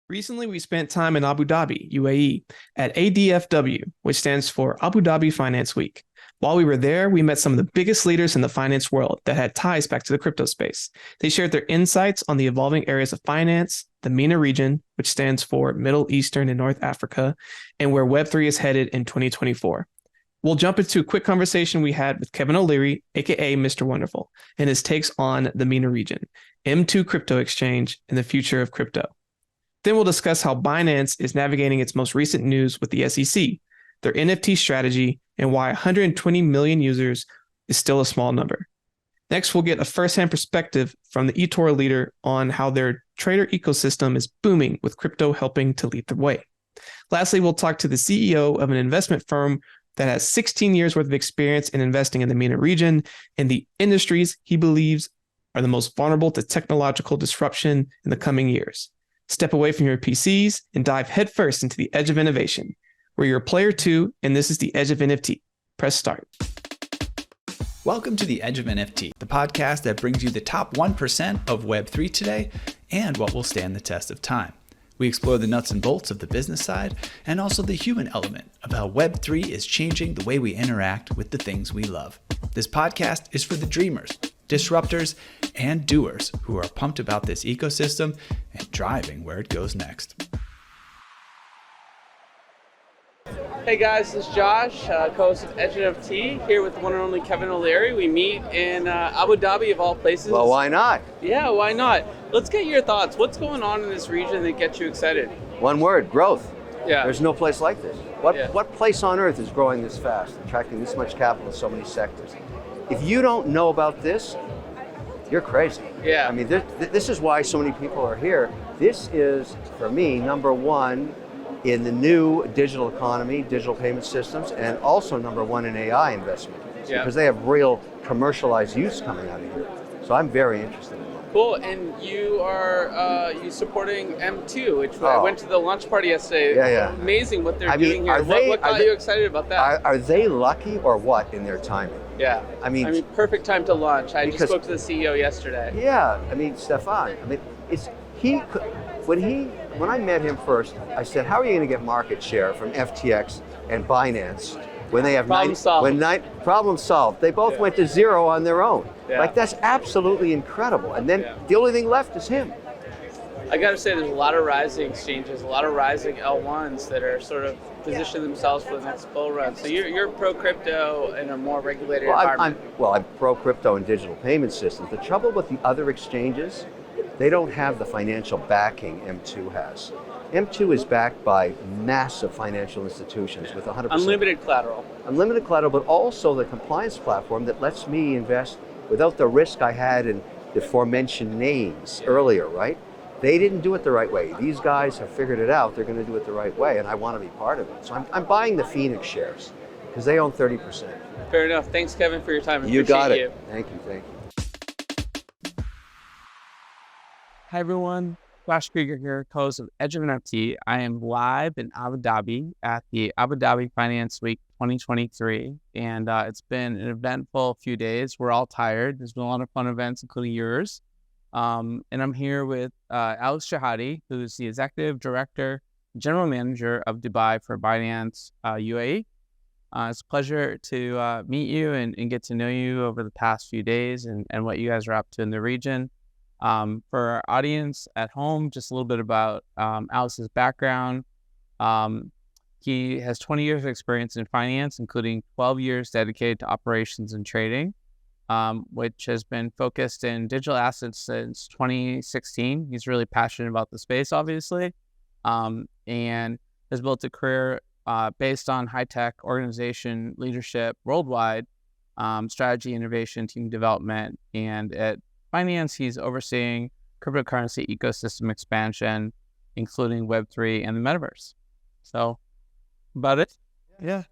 Recently, we spent time in Abu Dhabi, UAE, at ADFW, which stands for Abu Dhabi Finance Week. While we were there, we met some of the biggest leaders in the finance world that had ties back to the crypto space. They shared their insights on the evolving areas of finance, the MENA region, which stands for Middle Eastern and North Africa, and where Web3 is headed in 2024. We'll jump into a quick conversation we had with Kevin O'Leary, aka Mr. Wonderful, and his takes on the MENA region, M2 crypto exchange, and the future of crypto. Then we'll discuss how Binance is navigating its most recent news with the SEC, their NFT strategy, and why 120 million users is still a small number. Next, we'll get a firsthand perspective from the eToro leader on how their trader ecosystem is booming with crypto helping to lead the way. Lastly, we'll talk to the CEO of an investment firm that has 16 years worth of experience in investing in the MENA region and the industries he believes are the most vulnerable to technological disruption in the coming years. Step away from your PCs and dive headfirst into the edge of innovation. We're your player two, and this is the Edge of NFT. Press start. Welcome to the Edge of NFT, the podcast that brings you the top 1% of Web3 today and what will stand the test of time. We explore the nuts and bolts of the business side and also the human element of how Web3 is changing the way we interact with the things we love. This podcast is for the dreamers, disruptors, and doers who are pumped about this ecosystem and driving where it goes next. Hey guys, this is Josh, co-host of Edge of NFT, here with the one and only Kevin O'Leary. We meet in Abu Dhabi of all places. Well, why not? Yeah, why not? Let's get your thoughts. What's going on in this region that gets you excited? One word, growth. Yeah. There's no place like this. What place on earth is growing this fast, attracting this much capital in so many sectors? If you don't know about this, you're crazy. Yeah. I mean, this is why so many people are here. This is, for me, number one in the new digital economy, digital payment systems, and also number one in AI investment. Yeah. Because they have real commercialized use coming out of here. So I'm very interested in that. Cool, and you are supporting M2, which I went to the launch party yesterday. Yeah. Amazing what they're doing here. Are What got you excited about that? Are they lucky or what in their timing? Yeah. I mean, perfect time to launch. I just spoke to the CEO yesterday. Yeah, I mean, Stefan. I mean, when I met him first, I said, "How are you going to get market share from FTX and Binance when they have problem solved? They both went to zero on their own. Yeah. Like that's absolutely incredible. And then the only thing left is him." I got to say, there's a lot of rising exchanges, a lot of rising L1s that are sort of positioning themselves for the next bull run. So you're pro-crypto in a more regulated environment. I'm pro-crypto and digital payment systems. The trouble with the other exchanges, they don't have the financial backing M2 has. M2 is backed by massive financial institutions with 100%. Unlimited collateral. Unlimited collateral, but also the compliance platform that lets me invest without the risk I had in the aforementioned names earlier, right? They didn't do it the right way. These guys have figured it out. They're going to do it the right way, and I want to be part of it. So I'm buying the Phoenix shares because they own 30%. Fair enough. Thanks, Kevin, for your time. You got it. Thank you. Hi everyone, Josh Krieger here, co-host of Edge of NFT. I am live in Abu Dhabi at the Abu Dhabi Finance Week 2023, and it's been an eventful few days. We're all tired. There's been a lot of fun events, including yours. And I'm here with Alex Shahadi, who's the Executive Director, General Manager of Dubai for Binance UAE. It's a pleasure to meet you and get to know you over the past few days and what you guys are up to in the region. For our audience at home, just a little bit about Alex's background. He has 20 years of experience in finance, including 12 years dedicated to operations and trading, which has been focused in digital assets since 2016. He's really passionate about the space, obviously, and has built a career based on high-tech organization leadership worldwide, strategy, innovation, team development, and at Finance, he's overseeing cryptocurrency ecosystem expansion, including Web3 and the metaverse. So, about it? Yeah.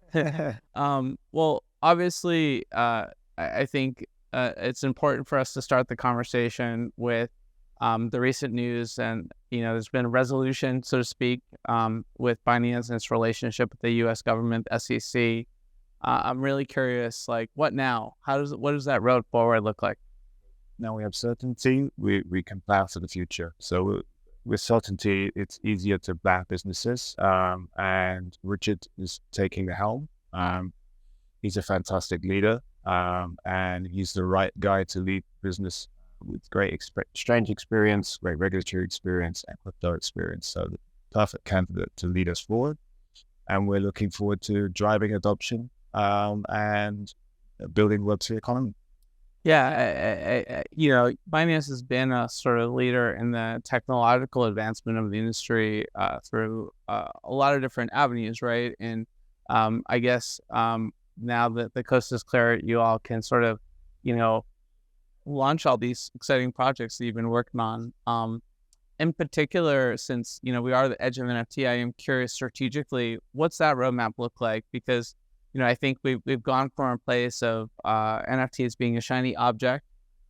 Well, obviously, I think it's important for us to start the conversation with the recent news, and there's been a resolution, so to speak, with Binance and its relationship with the U.S. government, SEC. I'm really curious, like, what now? What does that road forward look like? Now we have certainty, we can plan for the future. So with certainty, it's easier to back businesses. And Richard is taking the helm. He's a fantastic leader, and he's the right guy to lead business with great exchange experience, great regulatory experience, and crypto experience. So the perfect candidate to lead us forward. And we're looking forward to driving adoption and building Web3 economy. Yeah, Binance has been a sort of leader in the technological advancement of the industry through a lot of different avenues, right? And I guess now that the coast is clear, you all can sort of, launch all these exciting projects that you've been working on. In particular, since, we are the edge of NFT, I am curious strategically, what's that roadmap look like? Because, I think we've gone from a place of NFTs being a shiny object.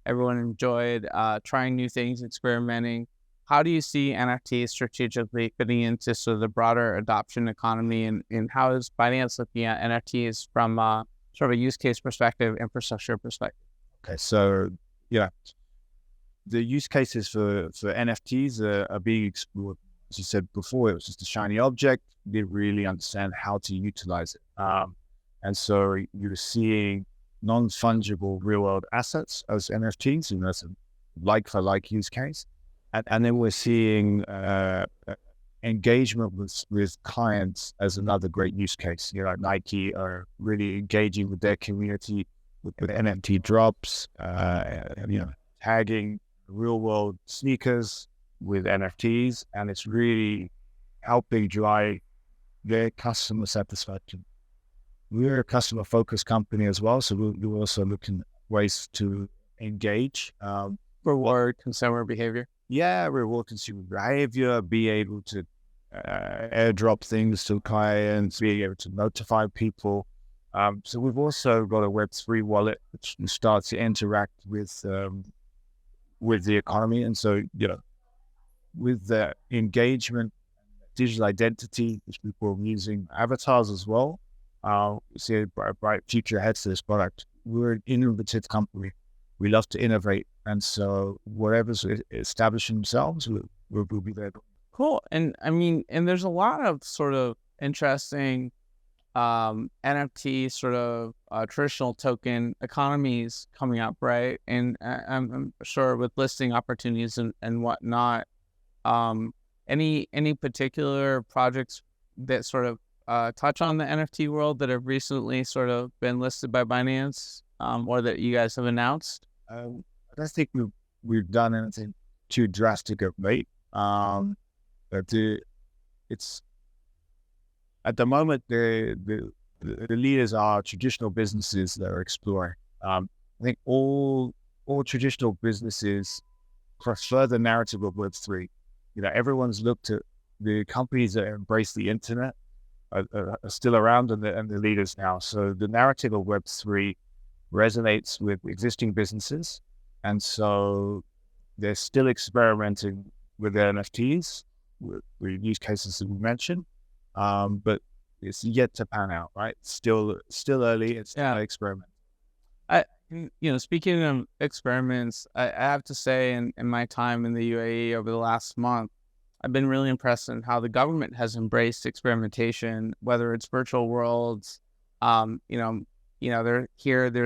Everyone enjoyed trying new things, experimenting. How do you see NFTs strategically fitting into sort of the broader adoption economy, and how is Binance looking at NFTs from sort of a use case perspective, infrastructure perspective? Okay, so the use cases for NFTs are being explored. As you said before, it was just a shiny object. We didn't really understand how to utilize it. And so you're seeing non-fungible real-world assets as NFTs, that's a like-for-like use case. And then we're seeing engagement with clients as another great use case. Nike are really engaging with their community with NFT drops, tagging real-world sneakers with NFTs, and it's really helping drive their customer satisfaction. We're a customer-focused company as well, so we're also looking at ways to engage. Reward consumer behavior. Yeah, reward consumer behavior, be able to airdrop things to clients, being able to notify people. So we've also got a Web3 wallet which starts to interact with the economy. And so, with the engagement, digital identity, which people are using avatars as well, we see a bright future ahead to this product. We're an innovative company. We love to innovate. And so whatever's establishing themselves, we'll be there. Cool. And there's a lot of sort of interesting NFT sort of traditional token economies coming up, right? And I'm sure with listing opportunities and whatnot, any particular projects that sort of touch on the NFT world that have recently sort of been listed by Binance, or that you guys have announced? I don't think we've done anything too drastic of late. But it's at the moment the leaders are traditional businesses that are exploring. I think all traditional businesses prefer the narrative of Web3. Everyone's looked at the companies that embrace the internet are still around, and the leaders now. So the narrative of Web3 resonates with existing businesses, and so they're still experimenting with their NFTs, with use cases that we mentioned, but it's yet to pan out, right? Still early. It's still an experiment. Speaking of experiments, I have to say, in my time in the UAE over the last month, I've been really impressed in how the government has embraced experimentation, whether it's virtual worlds. There's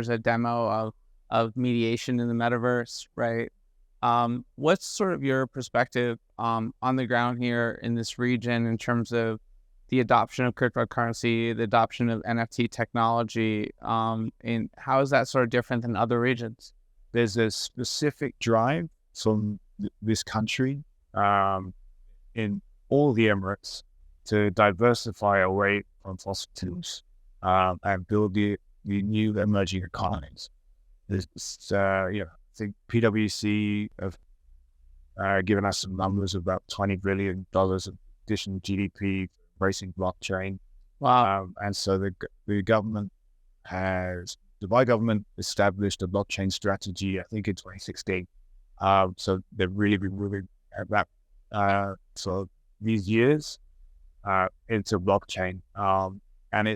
a demo of mediation in the metaverse, right? What's sort of your perspective on the ground here in this region in terms of the adoption of cryptocurrency, the adoption of NFT technology, and how is that sort of different than other regions? There's a specific drive from this country in all the Emirates to diversify away from fossil fuels and build the new emerging economies. I think PwC have given us some numbers of about $20 billion of additional GDP embracing blockchain. Wow. And so the Dubai government established a blockchain strategy, I think in 2016. So they've really been moving at that so these years into blockchain. And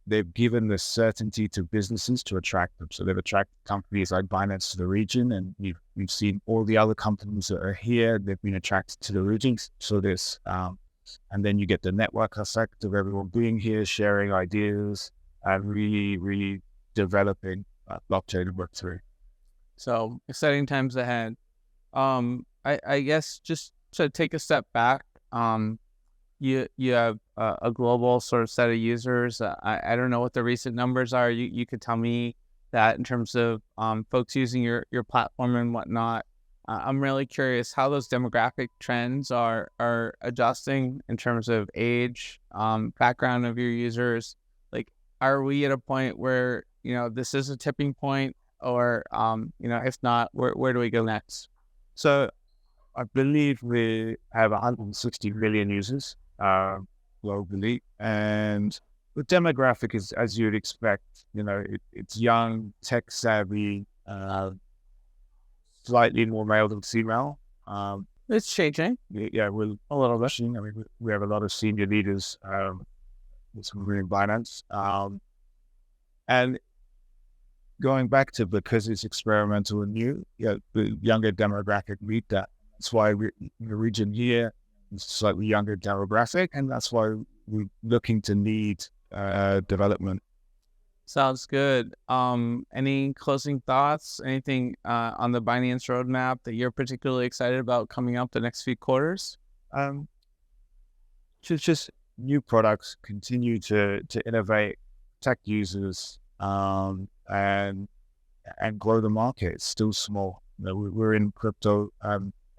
they've given the certainty to businesses to attract them. So they've attracted companies like Binance to the region, and we've seen all the other companies that are here, they've been attracted to the region. So there's, and then you get the network effect of everyone being here, sharing ideas, and really, really developing blockchain and Web3. So exciting times ahead. I guess just to take a step back, you have a global sort of set of users. I don't know what the recent numbers are. You could tell me that in terms of folks using your platform and whatnot. I'm really curious how those demographic trends are adjusting in terms of age, background of your users. Like, are we at a point where, this is a tipping point, or, if not, where do we go next? So I believe we have 160 million users globally, and the demographic is, as you'd expect, it's young, tech savvy, slightly more male than female. It's changing. Yeah, we're a little bit. I mean, we have a lot of senior leaders in Binance, and going back to, because it's experimental and new, the younger demographic need that. That's why we're in the region here, slightly younger demographic, and that's why we're looking to need development. Sounds good. Any closing thoughts? Anything on the Binance roadmap that you're particularly excited about coming up the next few quarters? Just new products, continue to innovate, protect users, and grow the market. It's still small. We're in crypto,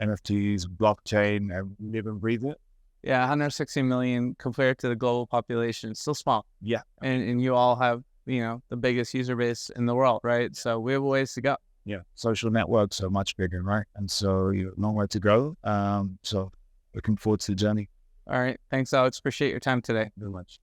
NFTs, blockchain, and we live and breathe it. Yeah, 160 million compared to the global population, it's still small. Yeah. And you all have, the biggest user base in the world, right? So we have a ways to go. Yeah, social networks are much bigger, right? And so long way to go. So looking forward to the journey. All right. Thanks, Alex. Appreciate your time today. Very much.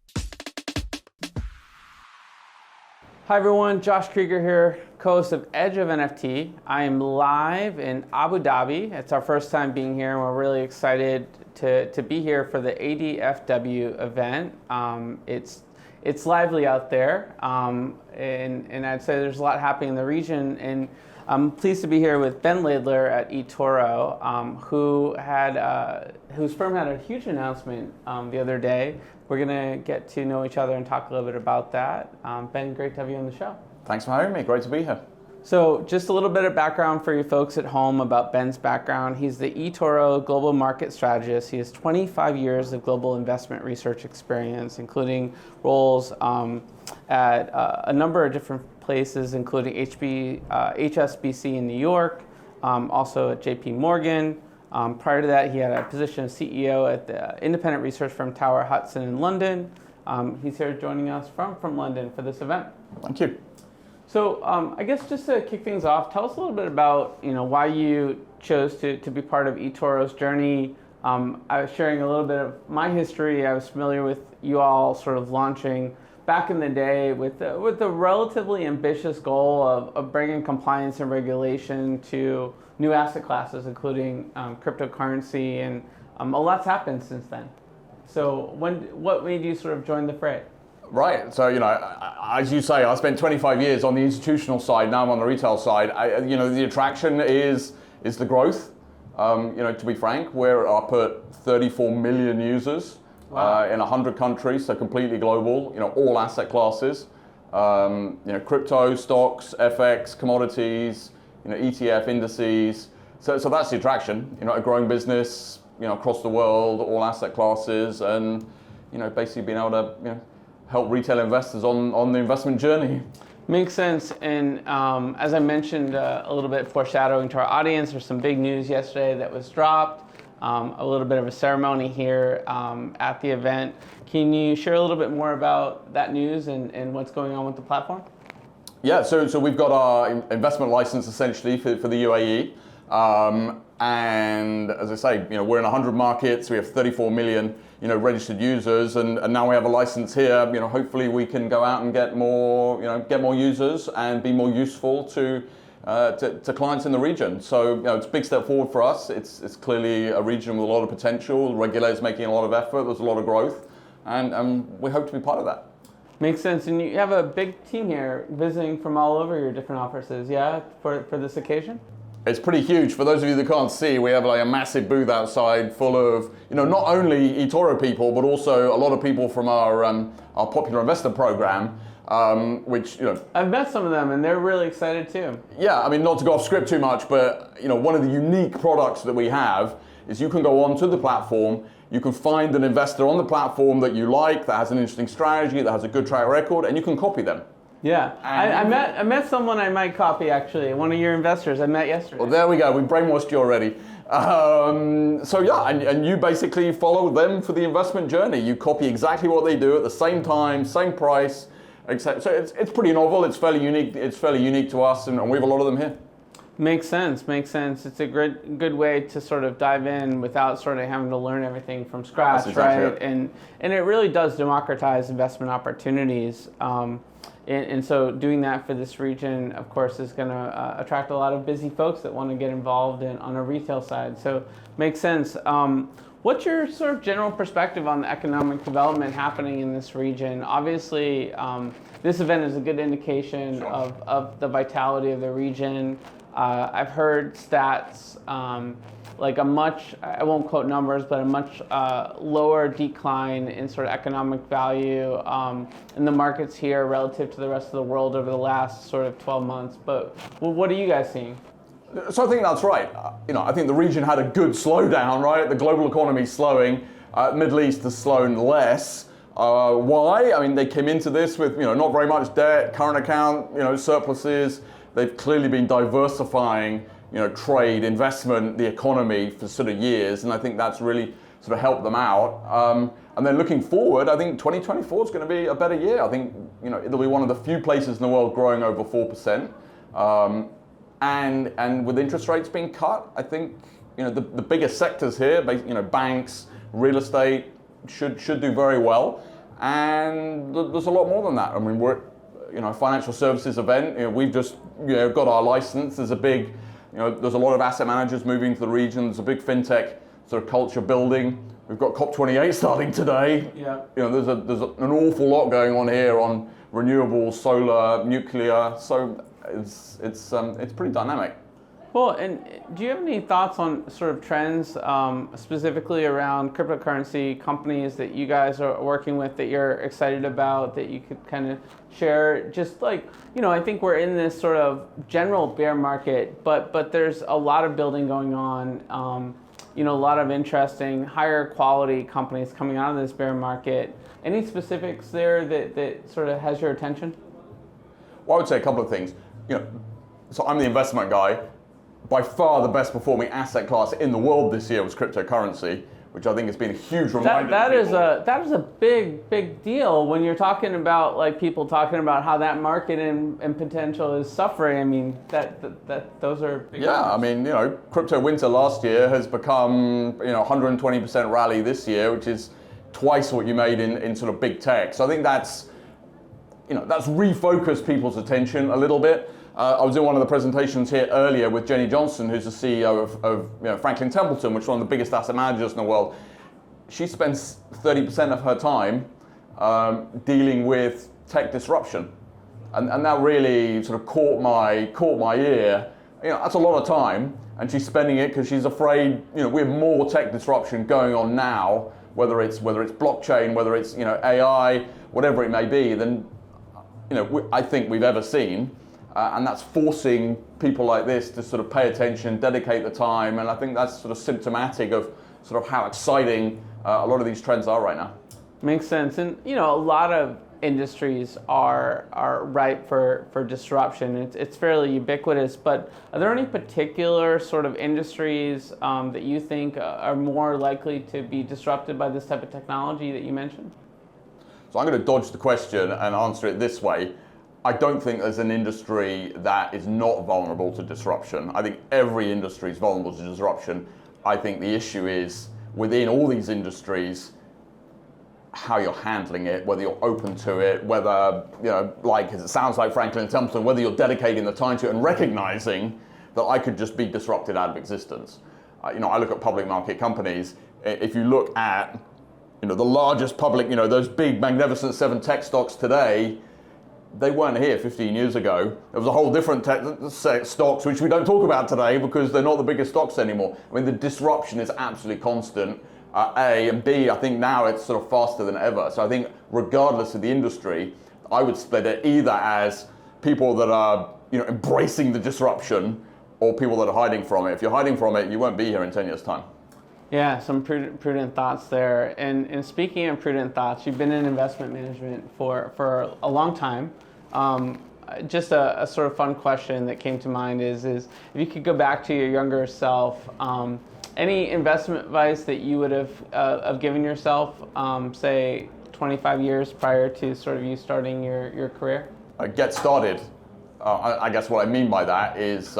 Hi everyone, Josh Krieger here, co-host of Edge of NFT. I am live in Abu Dhabi. It's our first time being here, and we're really excited to be here for the ADFW event. It's lively out there, and I'd say there's a lot happening in the region. And I'm pleased to be here with Ben Laidler at eToro, whose firm had a huge announcement the other day. We're going to get to know each other and talk a little bit about that. Ben, great to have you on the show. Thanks for having me. Great to be here. So just a little bit of background for you folks at home about Ben's background. He's the eToro global market strategist. He has 25 years of global investment research experience, including roles at a number of different places, including HSBC in New York, also at JP Morgan. Prior to that, he had a position as CEO at the independent research firm Tower Hudson in London. He's here joining us from London for this event. Thank you. So I guess just to kick things off, tell us a little bit about why you chose to be part of eToro's journey. I was sharing a little bit of my history. I was familiar with you all sort of launching back in the day with the relatively ambitious goal of bringing compliance and regulation to new asset classes, including cryptocurrency, and a lot's happened since then. So what made you sort of join the fray? Right. So, as you say, I spent 25 years on the institutional side. Now I'm on the retail side. The attraction is the growth. To be frank, we're up at 34 million users. Wow. In 100 countries, so completely global. All asset classes. Crypto, stocks, FX, commodities. ETF indices. So that's the attraction. A growing business. Across the world, all asset classes, and basically being able to help retail investors on the investment journey. Makes sense. And as I mentioned a little bit foreshadowing to our audience, there's some big news yesterday that was dropped. A little bit of a ceremony here at the event. Can you share a little bit more about that news and what's going on with the platform? Yeah, so we've got our investment license essentially for the UAE. And as I say, we're in 100 markets. We have 34 million, registered users, and now we have a license here. Hopefully we can go out and get more users and be more useful to clients in the region. So it's a big step forward for us. It's clearly a region with a lot of potential. The regulators making a lot of effort. There's a lot of growth, and we hope to be part of that. Makes sense. And you have a big team here visiting from all over your different offices, yeah, for this occasion? It's pretty huge. For those of you that can't see, we have like a massive booth outside full of, not only eToro people, but also a lot of people from our popular investor program, which, I've met some of them and they're really excited too. Yeah, I mean, not to go off script too much, but, one of the unique products that we have is you can go onto the platform, you can find an investor on the platform that you like, that has an interesting strategy, that has a good track record, and you can copy them. Yeah, I met someone I might copy actually, one of your investors I met yesterday. Well, there we go, we brainwashed you already. So yeah, and you basically follow them for the investment journey. You copy exactly what they do at the same time, same price, except, so it's pretty novel, it's fairly unique to us, and we have a lot of them here. Makes sense. It's a good way to sort of dive in without sort of having to learn everything from scratch, exactly right? it. And it really does democratize investment opportunities. And so doing that for this region, of course, is going to attract a lot of busy folks that want to get involved on a retail side. So makes sense. What's your sort of general perspective on the economic development happening in this region? Obviously, this event is a good indication of the vitality of the region. I've heard stats like I won't quote numbers, but a much lower decline in sort of economic value in the markets here relative to the rest of the world over the last sort of 12 months. But what are you guys seeing? So I think that's right. I think the region had a good slowdown, right? The global economy is slowing. Middle East has slowed less. Why? I mean, they came into this with not very much debt, current account, surpluses. They've clearly been diversifying, trade, investment, the economy for sort of years, and I think that's really sort of helped them out. And then looking forward, I think 2024 is going to be a better year. I think it'll be one of the few places in the world growing over 4%. And with interest rates being cut, I think the biggest sectors here, banks, real estate, should do very well. And there's a lot more than that. I mean, we're a financial services event. We've just got our license. There's a big, there's a lot of asset managers moving to the region. There's a big fintech sort of culture building. We've got COP28 starting today. Yeah. There's an awful lot going on here on renewables, solar, nuclear. So it's pretty dynamic. Cool. And do you have any thoughts on sort of trends specifically around cryptocurrency companies that you guys are working with that you're excited about that you could kind of share? Just like, I think we're in this sort of general bear market, but there's a lot of building going on. A lot of interesting, higher quality companies coming out of this bear market. Any specifics there that sort of has your attention? Well, I would say a couple of things. So I'm the investment guy. By far the best performing asset class in the world this year was cryptocurrency, which I think has been a huge reminder. That is a big deal when you're talking about like people talking about how that market and potential is suffering. I mean that those are big numbers. I mean crypto winter last year has become 120% rally this year, which is twice what you made in sort of big tech. So I think that's refocused people's attention a little bit. I was in one of the presentations here earlier with Jenny Johnson, who's the CEO of Franklin Templeton, which is one of the biggest asset managers in the world. She spends 30% of her time dealing with tech disruption, and that really sort of caught my ear. That's a lot of time, and she's spending it because she's afraid we have more tech disruption going on now, whether it's blockchain, whether it's AI, whatever it may be, than I think we've ever seen. And that's forcing people like this to sort of pay attention, dedicate the time, and I think that's sort of symptomatic of sort of how exciting a lot of these trends are right now. Makes sense. And a lot of industries are ripe for disruption. It's fairly ubiquitous, but are there any particular sort of industries that you think are more likely to be disrupted by this type of technology that you mentioned? So I'm going to dodge the question and answer it this way. I don't think there's an industry that is not vulnerable to disruption. I think every industry is vulnerable to disruption. I think the issue is within all these industries, how you're handling it, whether you're open to it, whether, like as it sounds like Franklin Templeton, whether you're dedicating the time to it and recognizing that I could just be disrupted out of existence. I look at public market companies. If you look at the largest public, those big magnificent 7 tech stocks today, they weren't here 15 years ago. There was a whole different tech stocks which we don't talk about today because they're not the biggest stocks anymore. I mean, the disruption is absolutely constant. A, and B, I think now it's sort of faster than ever. So I think regardless of the industry, I would split it either as people that are embracing the disruption or people that are hiding from it. If you're hiding from it, you won't be here in 10 years' time. Yeah, some prudent thoughts there. And speaking of prudent thoughts, you've been in investment management for a long time. Just a sort of fun question that came to mind is if you could go back to your younger self, any investment advice that you would have given yourself, say 25 years prior to sort of you starting your career? Get started. I guess what I mean by that is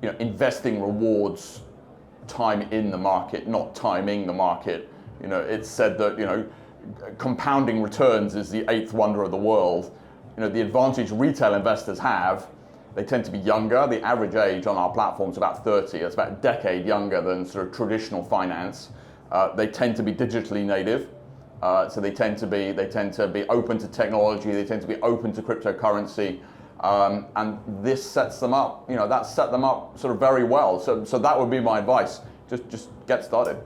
investing rewards time in the market, not timing the market. It's said that compounding returns is the 8th wonder of the world. The advantage retail investors have, they tend to be younger. The average age on our platform is about 30. It's about a decade younger than sort of traditional finance. They tend to be digitally native. So they tend to be open to technology. They tend to be open to cryptocurrency. And this sets them up, that set them up sort of very well. So that would be my advice. Just get started.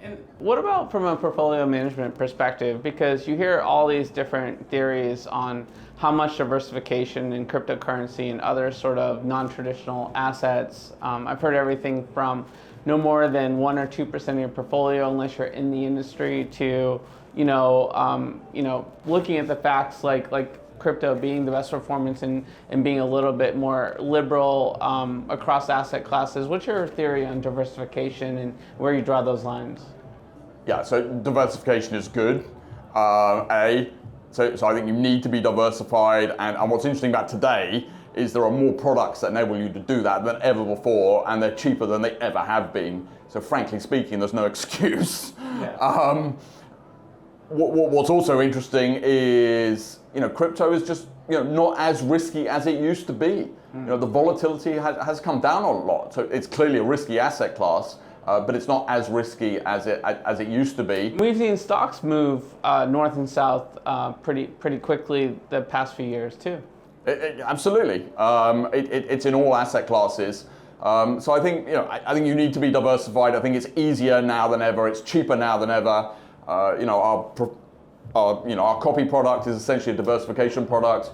And what about from a portfolio management perspective? Because you hear all these different theories on how much diversification in cryptocurrency and other sort of non-traditional assets. I've heard everything from no more than 1 or 2% of your portfolio unless you're in the industry to, looking at the facts like crypto being the best performance and being a little bit more liberal across asset classes. What's your theory on diversification and where you draw those lines? Yeah, so diversification is good. So I think you need to be diversified. And what's interesting about today is there are more products that enable you to do that than ever before, and they're cheaper than they ever have been. So frankly speaking, there's no excuse. Yeah. What's also interesting is, crypto is just, not as risky as it used to be. The volatility has come down a lot. So it's clearly a risky asset class, but it's not as risky as it used to be. We've seen stocks move north and south pretty quickly the past few years too. Absolutely. It's in all asset classes. So I think, I think you need to be diversified. I think it's easier now than ever. It's cheaper now than ever. Our copy product is essentially a diversification product.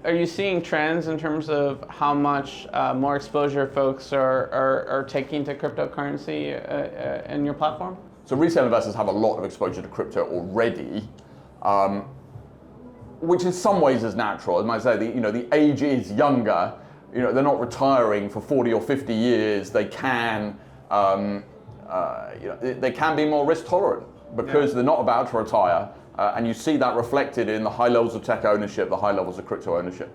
Are you seeing trends in terms of how much more exposure folks are taking to cryptocurrency in your platform? So retail investors have a lot of exposure to crypto already, which in some ways is natural. As I might say, the age is younger. They're not retiring for 40 or 50 years. They can, they can be more risk tolerant because they're not about to retire. And you see that reflected in the high levels of tech ownership, the high levels of crypto ownership.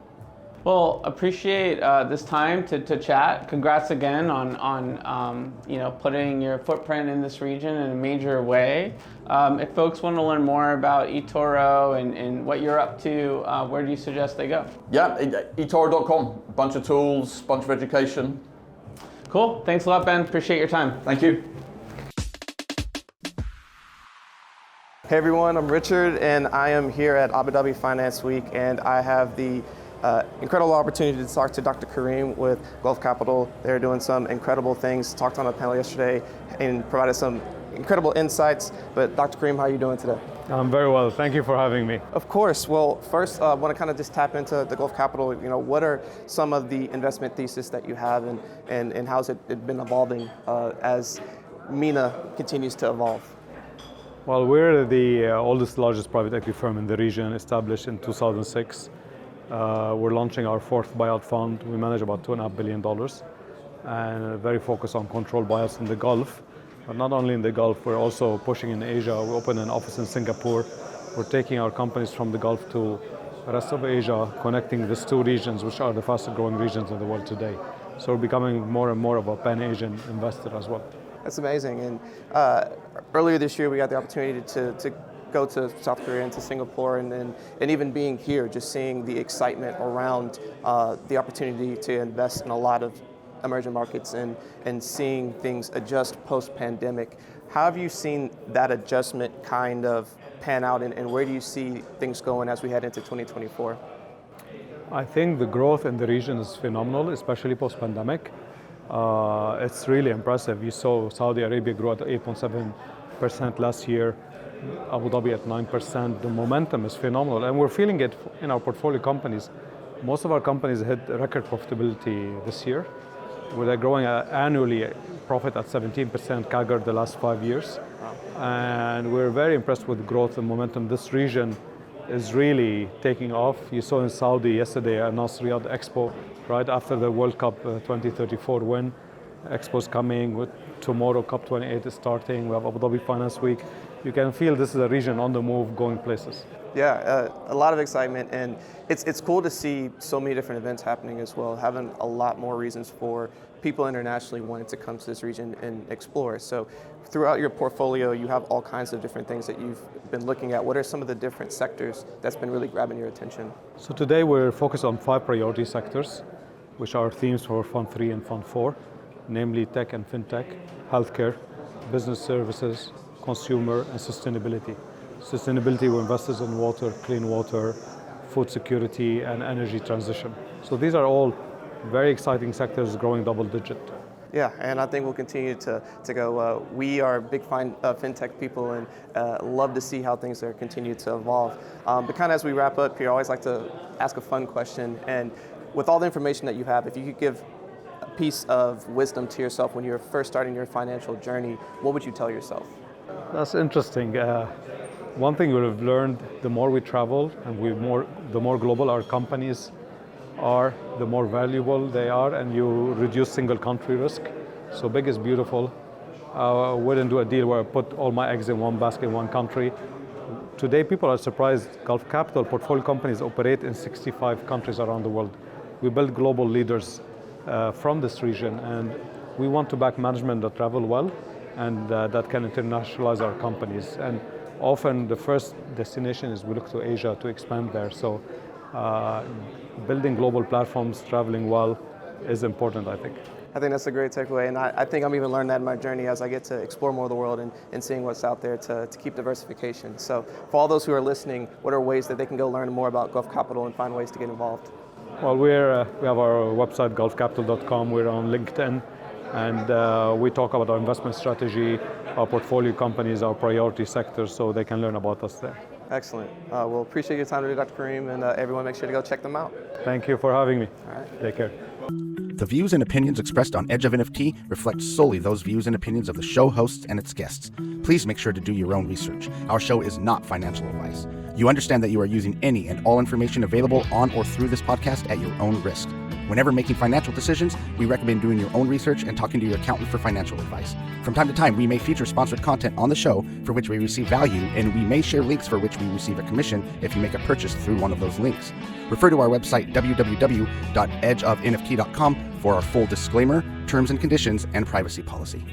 Well, appreciate this time to chat. Congrats again on putting your footprint in this region in a major way. If folks want to learn more about eToro and what you're up to, where do you suggest they go? Yeah, eToro.com. Bunch of tools, bunch of education. Cool. Thanks a lot, Ben. Appreciate your time. Thank you. Hey everyone, I'm Richard and I am here at Abu Dhabi Finance Week, and I have the incredible opportunity to talk to Dr. Kareem with Gulf Capital. They're doing some incredible things. Talked on a panel yesterday and provided some incredible insights. But Dr. Kareem, how are you doing today? I'm very well. Thank you for having me. Of course. Well, first, I want to kind of just tap into the Gulf Capital. What are some of the investment thesis that you have, and how's it been evolving as MENA continues to evolve? Well, we're the oldest, largest private equity firm in the region, established in 2006. We're launching our 4th buyout fund. We manage about $2.5 billion and very focused on controlled buyouts in the Gulf. But not only in the Gulf, we're also pushing in Asia. We opened an office in Singapore. We're taking our companies from the Gulf to the rest of Asia, connecting these 2 regions, which are the fastest growing regions in the world today. So we're becoming more and more of a pan-Asian investor as well. That's amazing. And earlier this year, we got the opportunity to go to South Korea and to Singapore, and even being here, just seeing the excitement around the opportunity to invest in a lot of emerging markets and seeing things adjust post-pandemic. How have you seen that adjustment kind of pan out, and where do you see things going as we head into 2024? I think the growth in the region is phenomenal, especially post-pandemic. It's really impressive. You saw Saudi Arabia grow at 8.7% last year, Abu Dhabi at 9%. The momentum is phenomenal, and we're feeling it in our portfolio companies. Most of our companies hit record profitability this year, where they're growing annually profit at 17% CAGR the last 5 years. And we're very impressed with the growth and momentum. This region is really taking off. You saw in Saudi yesterday announced Riyadh Expo, right after the World Cup 2034 win. Expo's coming, with tomorrow COP28 is starting. We have Abu Dhabi Finance Week. You can feel this is a region on the move, going places. Yeah, a lot of excitement, and it's cool to see so many different events happening as well, having a lot more reasons for people internationally wanting to come to this region and explore. So throughout your portfolio, you have all kinds of different things that you've been looking at. What are some of the different sectors that's been really grabbing your attention? So today we're focused on 5 priority sectors, which are themes for Fund 3 and Fund 4, namely tech and fintech, healthcare, business services, consumer, and sustainability. Sustainability, we investors in water, clean water, food security, and energy transition. So these are all very exciting sectors growing double digit. Yeah, and I think we'll continue to go. We are big fintech people, and love to see how things are continue to evolve. But kind of as we wrap up here, I always like to ask a fun question. And with all the information that you have, if you could give a piece of wisdom to yourself when you were first starting your financial journey, what would you tell yourself? That's interesting. One thing we've learned, the more we travel and the more global our companies are, the more valuable they are, and you reduce single country risk. So big is beautiful. I wouldn't do a deal where I put all my eggs in one basket in one country. Today people are surprised. Gulf Capital portfolio companies operate in 65 countries around the world. We build global leaders from this region, and we want to back management that travel well and that can internationalize our companies. And often the first destination is we look to Asia to expand there. So building global platforms, traveling well is important, I think. I think that's a great takeaway, and I think I'm even learning that in my journey as I get to explore more of the world and seeing what's out there to keep diversification. So for all those who are listening, what are ways that they can go learn more about Gulf Capital and find ways to get involved? Well, we have our website, gulfcapital.com. We're on LinkedIn, and we talk about our investment strategy, our portfolio companies, our priority sectors, so they can learn about us there. Excellent. Well, appreciate your time today, Dr. Kareem, and everyone make sure to go check them out. Thank you for having me. All right. Take care. The views and opinions expressed on Edge of NFT reflect solely those views and opinions of the show hosts and its guests. Please make sure to do your own research. Our show is not financial advice. You understand that you are using any and all information available on or through this podcast at your own risk. Whenever making financial decisions, we recommend doing your own research and talking to your accountant for financial advice. From time to time, we may feature sponsored content on the show for which we receive value, and we may share links for which we receive a commission if you make a purchase through one of those links. Refer to our website, www.edgeofnft.com, for our full disclaimer, terms and conditions, and privacy policy.